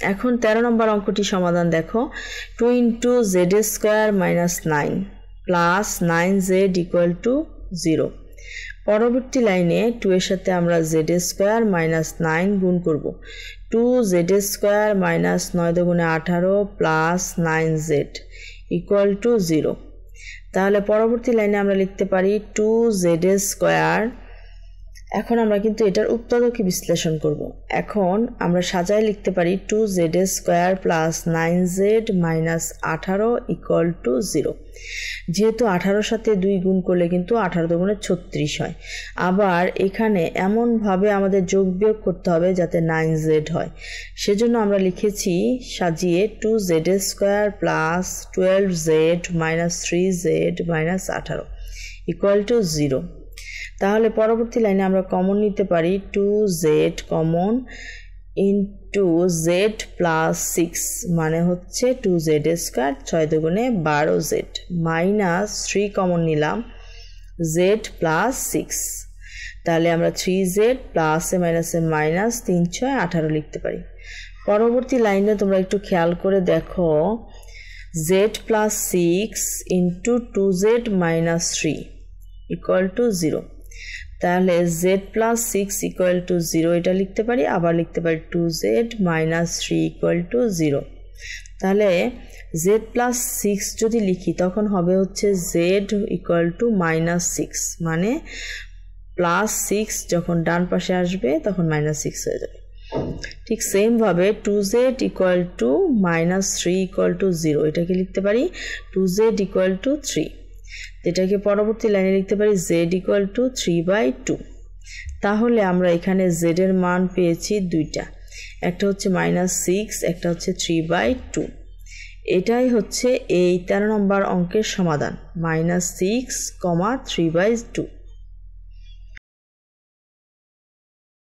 এখন 13 নম্বর অঙ্কটি সমাধান দেখো 2 × z² - 9 প্লাস 9z = 0। পরবর্তী লাইনে 2 এর সাথে আমরা z² - 9 গুণ করব। 2z² - 9 × 18 plus 9z = 0। তাহলে পরবর্তী লাইনে আমরা লিখতে পারি 2z²। এখন আমরা কিন্তু এটার উৎপাদকে বিশ্লেষণ করব। এখন আমরা সাজায় লিখতে পারি 2z² + 9z - 18 = 0। যেহেতু 18 সাথে 2 গুণ করলে কিন্তু 18 × 2 = 36 হয়। আবার এখানে এমনভাবে আমাদের যোগ বিয়োগ করতে হবে যাতে 9z হয়। সেজন্য আমরা লিখেছি সাজিয়ে 2z² + 12z - 3z - 18 = 0। তাহলে পরবর্তী লাইনে আমরা কমন নিতে পারি 2z কমন ইনটু z + 6 মানে হচ্ছে 2z² 6 × 2 = 12z মাইনাস 3 কমন নিলাম z + 6। তাহলে আমরা 3z প্লাসে মাইনাসে মাইনাস 3 × 6 = 18 লিখতে পারি। পরবর্তী লাইনে তোমরা একটু খেয়াল করে দেখো z + 6 ইনটু 2z - 3 = 0। তাহলে z + 6 = 0 এটা লিখতে পারি। আবার লিখতে পারি 2z - 3 = 0। তাহলে z + 6 যদি লিখি তখন হবে হচ্ছে z = -6 মানে +6 যখন ডান পাশে আসবে তখন -6 হয়ে যাবে। ঠিক সেম ভাবে 2z = -3 = 0 এটাকে লিখতে পারি 2z = 3। এটাকে পরবর্তী লাইনে লিখতে পারি z = 3/2। তাহলে আমরা এখানে z এর মান পেয়েছি দুইটা, একটা হচ্ছে -6, একটা হচ্ছে 3/2। এটাই হচ্ছে এই 13 নম্বর অঙ্কের সমাধান, -6, 3/2।